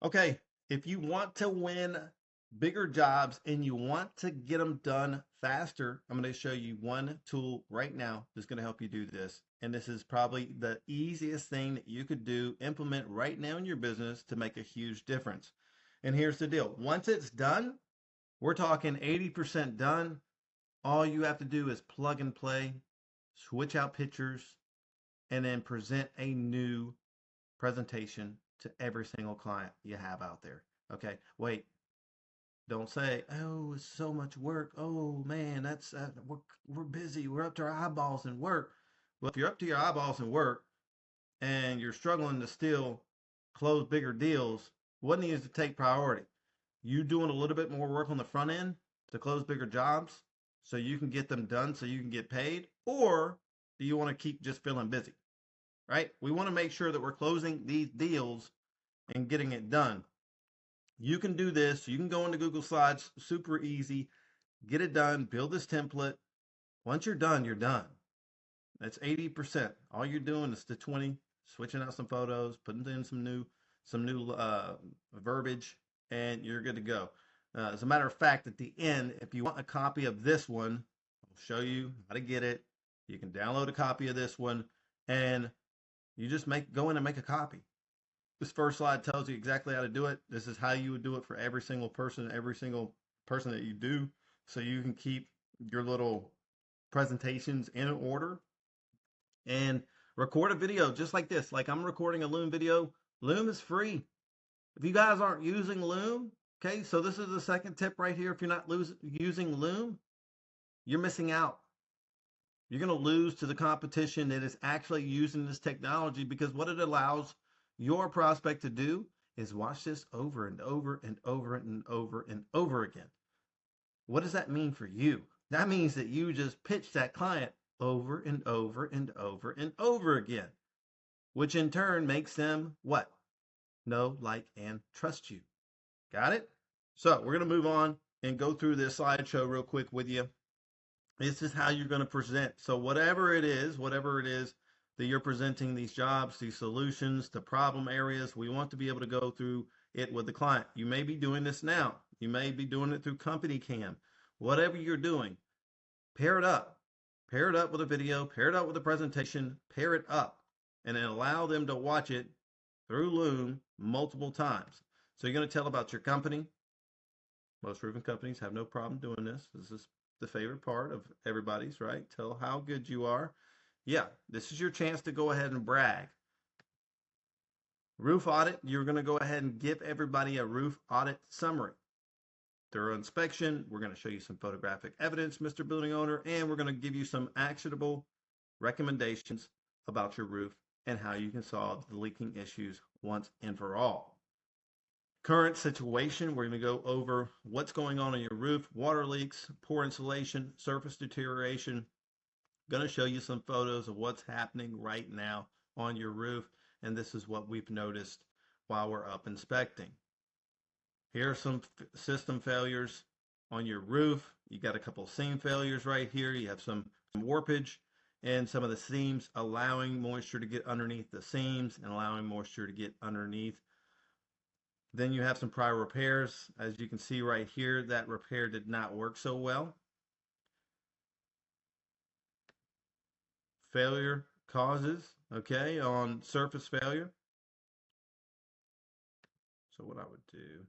Okay, if you want to win bigger jobs and you want to get them done faster, I'm going to show you one tool right now that's going to help you do this. And this is probably the easiest thing that you could do, implement right now in your business to make a huge difference. And here's the deal. Once it's done, we're talking 80% done. All you have to do is plug and play, switch out pictures, and then present a new presentation to every single client you have out there. Okay, wait, don't say, "Oh, it's so much work. Oh man, that's we're busy. We're up to our eyeballs in work." Well, if you're up to your eyeballs in work and you're struggling to still close bigger deals, what needs to take priority? You doing a little bit more work on the front end to close bigger jobs so you can get them done so you can get paid, or do you want to keep just feeling busy? Right? We want to make sure that we're closing these deals and getting it done. You can do this. You can go into Google Slides, super easy, get it done, build this template. Once you're done, you're done. That's 80%. All you're doing is the 20, switching out some photos, putting in some new verbiage, and you're good to go. As a matter of fact, at the end, if you want a copy of this one, I'll show you how to get it. You can download a copy of this one, and you just go in and make a copy. This first slide tells you exactly how to do it. This is how you would do it for every single person that you do, so you can keep your little presentations in order and record a video just like this. Like I'm recording a Loom video. Loom is free. If you guys aren't using Loom, okay, so this is the second tip right here. If you're not using Loom, you're missing out. You're going to lose to the competition that is actually using this technology, because what it allows your prospect to do is watch this over and over and over and over and over again. What does that mean for you? That means that you just pitch that client over and over and over and over again, which in turn makes them what? Know, like, and trust you. Got it? So we're going to move on and go through this slideshow real quick with you. This is how you're going to present. So whatever it is that you're presenting, these jobs, these solutions, the problem areas, we want to be able to go through it with the client. You may be doing this now. You may be doing it through Company Cam. Whatever you're doing, pair it up. Pair it up with a video, pair it up with a presentation, pair it up, and then allow them to watch it through Loom multiple times. So you're going to tell about your company. Most roofing companies have no problem doing this. This is the favorite part of everybody's, right? Tell how good you are. Yeah, this is your chance to go ahead and brag. Roof audit, you're going to go ahead and give everybody a roof audit summary. Thorough inspection, we're going to show you some photographic evidence, Mr. Building Owner, and we're going to give you some actionable recommendations about your roof and how you can solve the leaking issues once and for all. Current situation, we're going to go over what's going on your roof, water leaks, poor insulation, surface deterioration. Going to show you some photos of what's happening right now on your roof, and this is what we've noticed while we're up inspecting. Here are some system failures on your roof. You got a couple of seam failures right here. You have some warpage and some of the seams allowing moisture to get underneath the seams and allowing moisture to get underneath. Then you have some prior repairs. As you can see right here, that repair did not work so well. Failure causes, okay, on surface failure. So what I would do,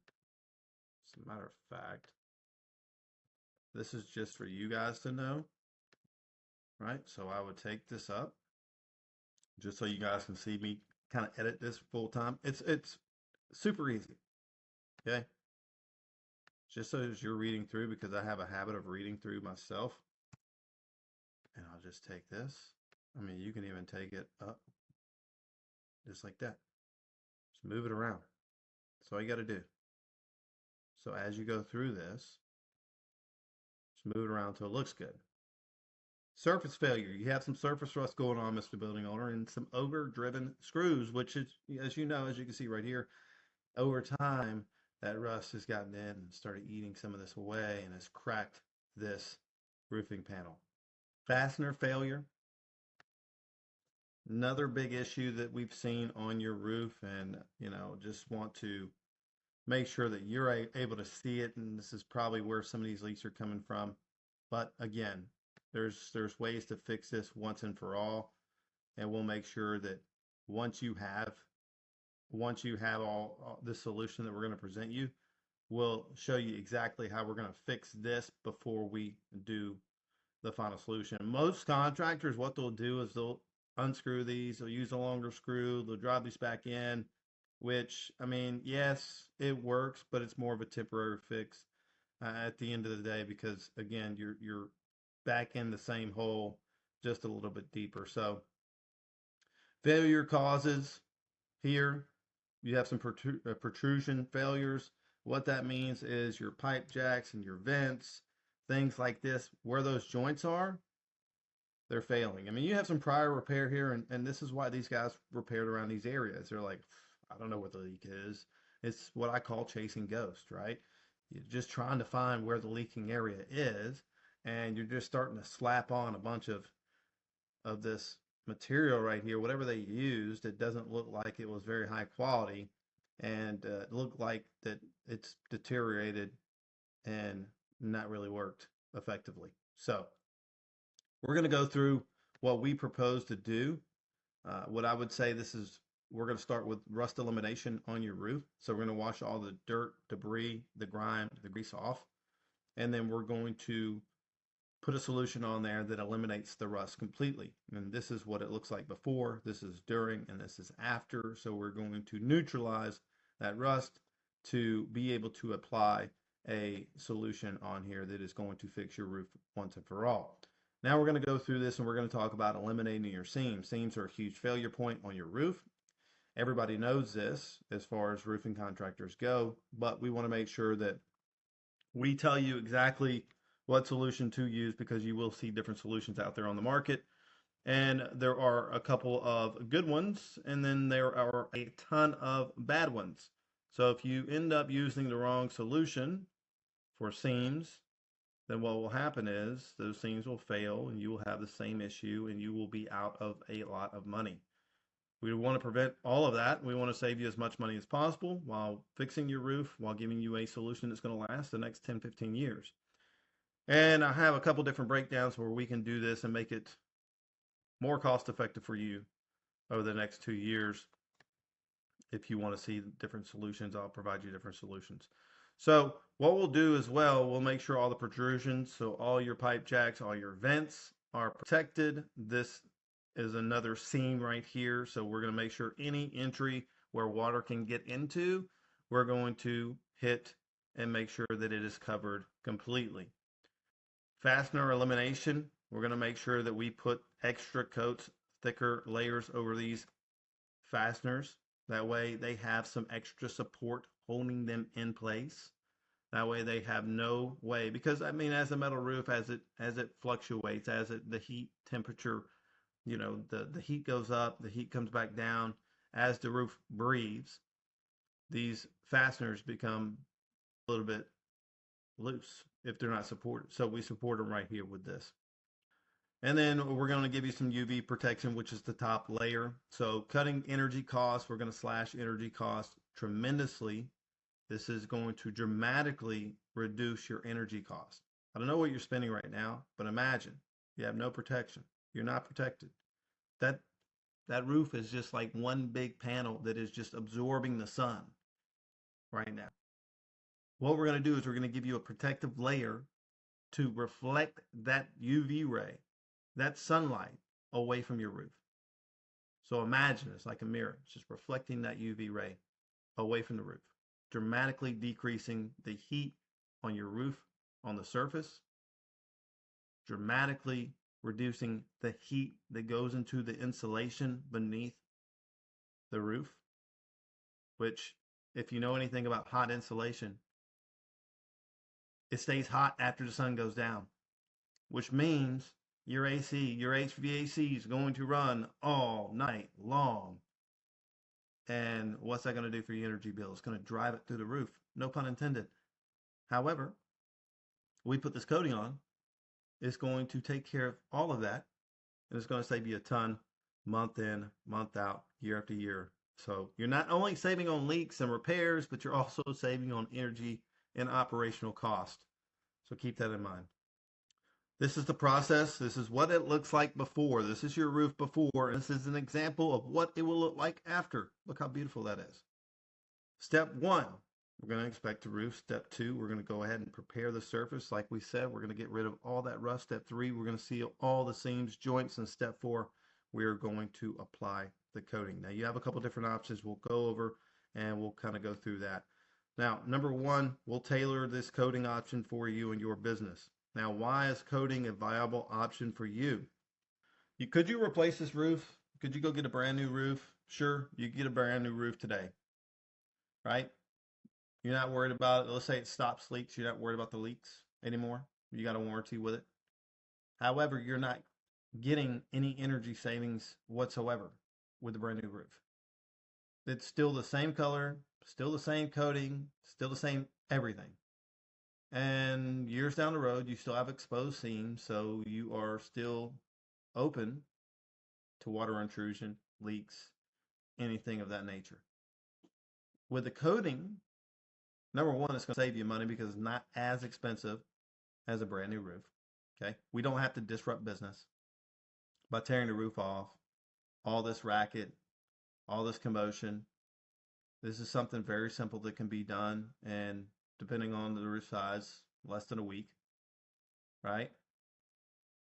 as a matter of fact, this is just for you guys to know, right? So I would take this up just so you guys can see me kind of edit this full time. It's super easy, okay? Just so as you're reading through, because I have a habit of reading through myself. And I'll just take this. I mean, you can even take it up just like that. Just move it around. That's all you got to do. So as you go through this, just move it around until it looks good. Surface failure. You have some surface rust going on, Mr. Building Owner, and some overdriven screws, which is, as you know, as you can see right here, over time, that rust has gotten in and started eating some of this away and has cracked this roofing panel. Fastener failure. Another big issue that we've seen on your roof, and just want to make sure that you're able to see it. And this is probably where some of these leaks are coming from. But again, there's ways to fix this once and for all. And we'll make sure that once you have all the solution that we're going to present you, we'll show you exactly how we're going to fix this before we do the final solution. Most contractors, what they'll do is they'll unscrew these, they'll use a longer screw, they'll drop these back in, which, I mean, yes, it works, but it's more of a temporary fix at the end of the day, because again, you're back in the same hole, just a little bit deeper. So failure causes here, you have some protrusion failures. What that means is your pipe jacks and your vents, things like this, where those joints are, they're failing. I mean, you have some prior repair here, and this is why these guys repaired around these areas. They're like, I don't know what the leak is. It's what I call chasing ghosts, right? You're just trying to find where the leaking area is, and you're just starting to slap on a bunch of this material right here. Whatever they used, it doesn't look like it was very high quality, and it looked like that it's deteriorated and not really worked effectively. So we're going to go through what we propose to do. What I would say, we're going to start with rust elimination on your roof. So we're going to wash all the dirt, debris, the grime, the grease off. And then we're going to put a solution on there that eliminates the rust completely. And this is what it looks like before, this is during, and this is after. So we're going to neutralize that rust to be able to apply a solution on here that is going to fix your roof once and for all. Now we're going to go through this and we're going to talk about eliminating your seams. Seams are a huge failure point on your roof. Everybody knows this as far as roofing contractors go, but we want to make sure that we tell you exactly what solution to use, because you will see different solutions out there on the market. And there are a couple of good ones, and then there are a ton of bad ones. So if you end up using the wrong solution for seams, then what will happen is those seams will fail and you will have the same issue and you will be out of a lot of money. We want to prevent all of that. We want to save you as much money as possible while fixing your roof, while giving you a solution that's going to last the next 10, 15 years. And I have a couple different breakdowns where we can do this and make it more cost effective for you over the next 2 years. If you want to see different solutions, I'll provide you different solutions. So what we'll do as well, we'll make sure all the protrusions, so all your pipe jacks, all your vents are protected. This is another seam right here. So we're going to make sure any entry where water can get into, we're going to hit and make sure that it is covered completely. Fastener elimination, we're going to make sure that we put extra coats, thicker layers over these fasteners. That way they have some extra support holding them in place. That way they have no way, because I mean, as a metal roof, as it fluctuates, the heat temperature, the heat goes up, the heat comes back down. As the roof breathes, these fasteners become a little bit loose if they're not supported. So we support them right here with this. And then we're going to give you some UV protection, which is the top layer. So cutting energy costs, we're going to slash energy costs tremendously. This is going to dramatically reduce your energy cost. I don't know what you're spending right now, but imagine you have no protection. You're not protected. That roof is just like one big panel that is just absorbing the sun right now. What we're going to do is we're going to give you a protective layer to reflect that UV ray, that sunlight, away from your roof. So imagine it's like a mirror. It's just reflecting that UV ray away from the roof, dramatically decreasing the heat on your roof on the surface, dramatically reducing the heat that goes into the insulation beneath the roof, which, if you know anything about hot insulation, it stays hot after the sun goes down, which means your AC, your HVAC is going to run all night long. And what's that going to do for your energy bill? It's going to drive it through the roof. No pun intended. However, we put this coating on. It's going to take care of all of that. And it's going to save you a ton, month in, month out, year after year, So you're not only saving on leaks and repairs, but you're also saving on energy and operational cost. So keep that in mind. This is the process. This is what it looks like before. This is your roof before. And this is an example of what it will look like after. Look how beautiful that is. Step one, we're going to inspect the roof. Step two, we're going to go ahead and prepare the surface. Like we said, we're going to get rid of all that rust. Step three, we're going to seal all the seams, joints. And step four, we are going to apply the coating. Now you have a couple different options we'll go over and we'll kind of go through that. Now, number one, we'll tailor this coating option for you and your business. Now, why is coating a viable option for you? Could you replace this roof? Could you go get a brand new roof? Sure, you get a brand new roof today, right? You're not worried about it. Let's say it stops leaks. You're not worried about the leaks anymore. You got a warranty with it. However, you're not getting any energy savings whatsoever with the brand new roof. It's still the same color, still the same coating, still the same everything. And years down the road, you still have exposed seams, so you are still open to water intrusion, leaks, anything of that nature. With the coating, number one, it's going to save you money because it's not as expensive as a brand new roof. Okay. We don't have to disrupt business by tearing the roof off, all this racket, all this commotion. This is something very simple that can be done, and depending on the roof size, less than a week, right?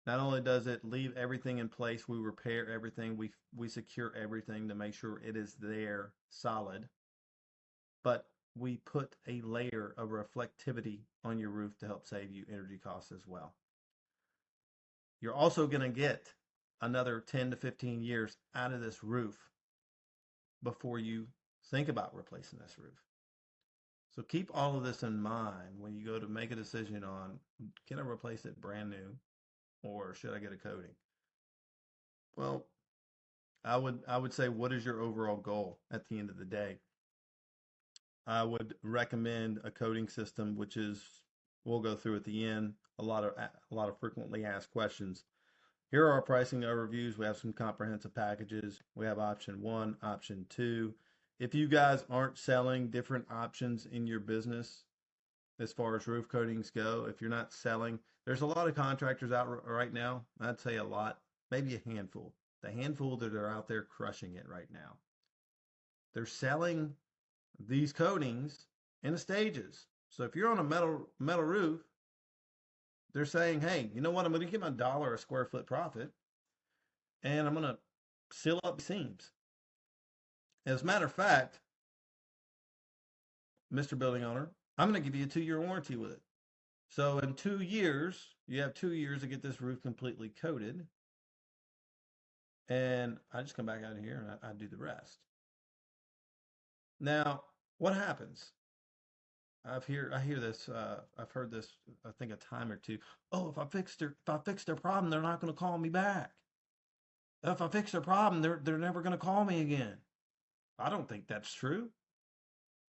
Not only does it leave everything in place, we repair everything, we secure everything to make sure it is there solid, but we put a layer of reflectivity on your roof to help save you energy costs as well. You're also going to get another 10 to 15 years out of this roof before you think about replacing this roof. So keep all of this in mind when you go to make a decision on, can I replace it brand new or should I get a coating? Well, I would say, what is your overall goal at the end of the day? I would recommend a coating system, which is, we'll go through at the end, a lot of frequently asked questions. Here are our pricing overviews. We have some comprehensive packages. We have option one, option two. If you guys aren't selling different options in your business, as far as roof coatings go, if you're not selling, there's a lot of contractors out right now. I'd say a lot, maybe a handful. The handful that are out there crushing it right now. They're selling these coatings in stages. So if you're on a metal roof, they're saying, hey, you know what? I'm going to get my $1 a square foot profit, and I'm going to seal up the seams. As a matter of fact, Mr. Building Owner, I'm going to give you a 2-year warranty with it. So in 2 years, you have 2 years to get this roof completely coated. And I just come back out of here and I do the rest. Now, what happens? I hear this. I've heard this, I think, a time or two. Oh, if I fix their problem, they're not going to call me back. If I fix their problem, they're never going to call me again. I don't think that's true.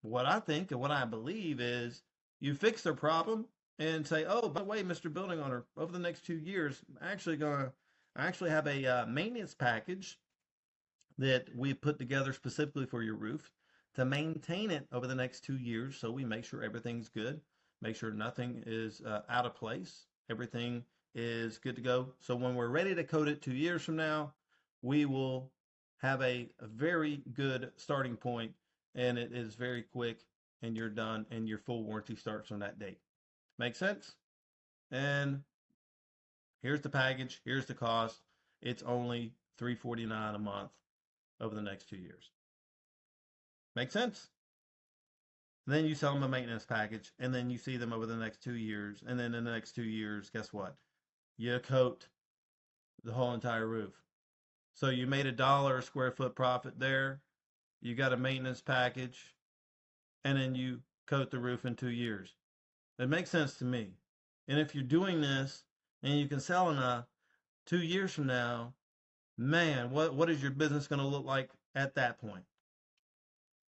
What I think and what I believe is, you fix their problem and say, oh, by the way, Mr. Building Owner, over the next 2 years, I actually have a maintenance package that we put together specifically for your roof to maintain it over the next 2 years. So we make sure everything's good, make sure nothing is out of place, everything is good to go. So when we're ready to coat it 2 years from now, we will have a very good starting point, and it is very quick, and you're done, and your full warranty starts on that date. Make sense? And here's the package, here's the cost. It's only $349 a month over the next 2 years. Make sense? And then you sell them a maintenance package, and then you see them over the next 2 years, and then in the next 2 years, guess what? You coat the whole entire roof. So you made $1 a square foot profit there. You got a maintenance package, and then you coat the roof in 2 years. It makes sense to me. And if you're doing this and you can sell enough, 2 years from now, man, what is your business going to look like at that point?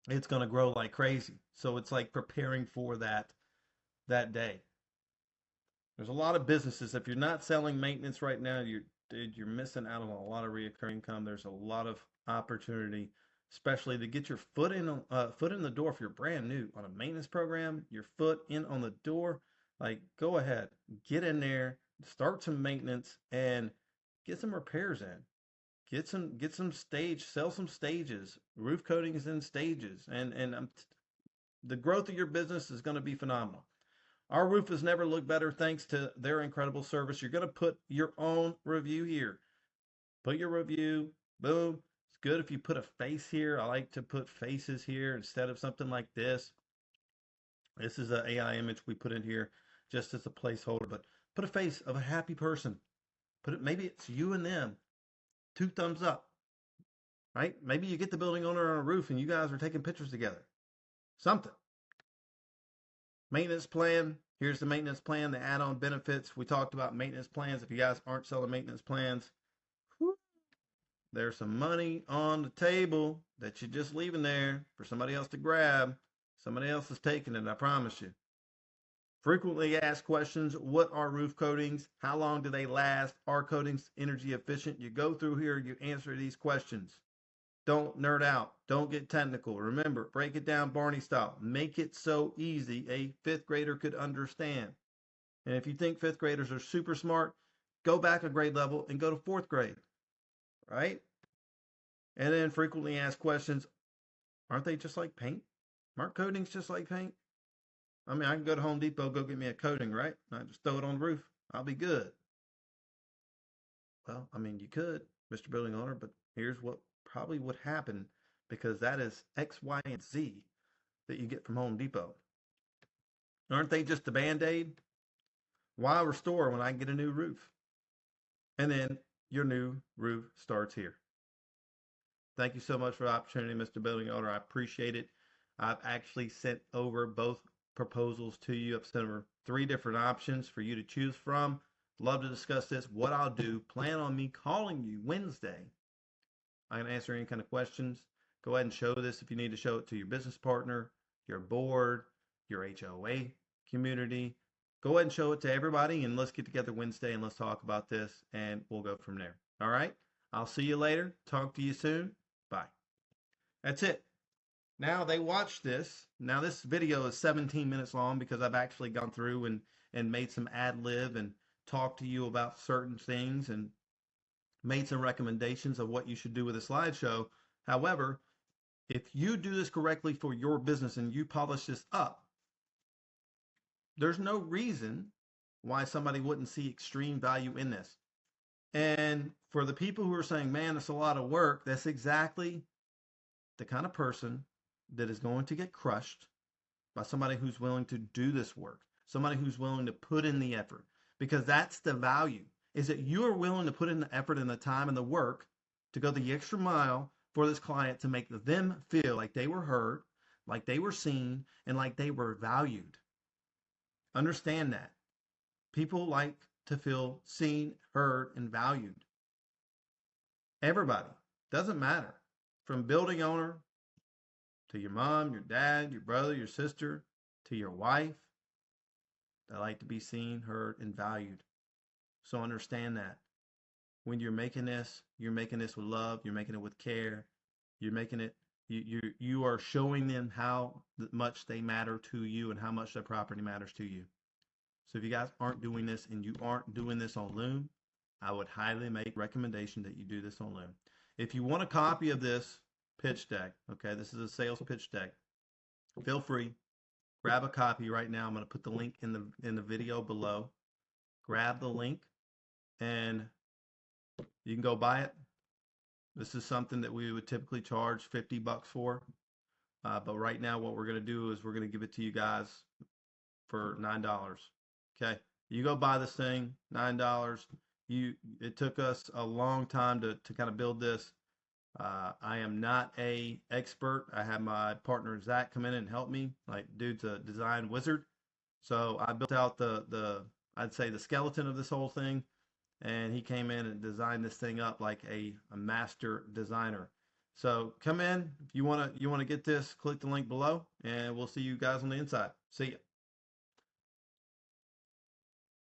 It's going to grow like crazy. So it's like preparing for that day. There's a lot of businesses. If you're not selling maintenance right now, you're missing out on a lot of recurring income. There's a lot of opportunity. especially to get your foot in the door if you're brand new on a maintenance program, your foot in on the door. Like, go ahead, get in there, start some maintenance, and get some repairs in. Get some stage, sell some stages. Roof coating is in stages, and the growth of your business is going to be phenomenal. Our roof has never looked better thanks to their incredible service. You're going to put your own review here. Put your review, boom. It's good if you put a face here. I like to put faces here instead of something like this. This is an AI image we put in here just as a placeholder, but put a face of a happy person. Put it, maybe it's you and them. 2 thumbs up, right? Maybe you get the building owner on a roof and you guys are taking pictures together. Something. Maintenance plan. Here's the maintenance plan, the add-on benefits. We talked about maintenance plans. If you guys aren't selling maintenance plans, whew, there's some money on the table that you're just leaving there for somebody else to grab. Somebody else is taking it, I promise you. Frequently asked questions. What are roof coatings? How long do they last? Are coatings energy efficient? You go through here, you answer these questions. Don't nerd out. Don't get technical. Remember, break it down Barney style. Make it so easy a fifth grader could understand. And if you think fifth graders are super smart, go back a grade level and go to fourth grade, right? And then frequently asked questions. Aren't they just like paint? Aren't coatings just like paint? I mean, I can go to Home Depot, go get me a coating, right? I just throw it on the roof. I'll be good. Well, I mean, you could, Mr. Building Owner, but here's what probably would happen, because that is X, Y, and Z that you get from Home Depot. Aren't they just a Band-Aid? Why restore when I can get a new roof? And then your new roof starts here. Thank you so much for the opportunity, Mr. Building Owner. I appreciate it. I've actually sent over both proposals to you. I've sent over 3 different options for you to choose from. Love to discuss this. What I'll do, plan on me calling you Wednesday. I can answer any kind of questions. Go ahead and show this if you need to show it to your business partner, your board, your HOA community. Go ahead and show it to everybody, and let's get together Wednesday and let's talk about this, and we'll go from there. All right? I'll see you later. Talk to you soon. Bye. That's it. Now they watch this. Now this video is 17 minutes long because I've actually gone through and made some ad lib and talked to you about certain things and made some recommendations of what you should do with a slideshow. However, if you do this correctly for your business and you polish this up, there's no reason why somebody wouldn't see extreme value in this. And for the people who are saying, man, it's a lot of work, that's exactly the kind of person that is going to get crushed by somebody who's willing to do this work, somebody who's willing to put in the effort, because that's the value, is that you are willing to put in the effort and the time and the work to go the extra mile for this client to make them feel like they were heard, like they were seen, and like they were valued. Understand that. People like to feel seen, heard, and valued. Everybody. Doesn't matter. From building owner to your mom, your dad, your brother, your sister, to your wife. They like to be seen, heard, and valued. So understand that. When you're making this with love, you're making it with care, you're making it, you are showing them how much they matter to you and how much their property matters to you. So if you guys aren't doing this and you aren't doing this on Loom, I would highly make a recommendation that you do this on Loom. If you want a copy of this pitch deck, okay, this is a sales pitch deck, feel free, grab a copy right now. I'm going to put the link in the video below. Grab the link and you can go buy it. This is something that we would typically charge $50 for. But right now what we're going to do is we're going to give it to you guys for $9. Okay. You go buy this thing, $9. It took us a long time to kind of build this. I am not a expert. I had my partner Zach come in and help me. Like, dude's a design wizard. So I built out I'd say the skeleton of this whole thing, and he came in and designed this thing up like a master designer. So come in if you wanna get this. Click the link below, and we'll see you guys on the inside. See ya.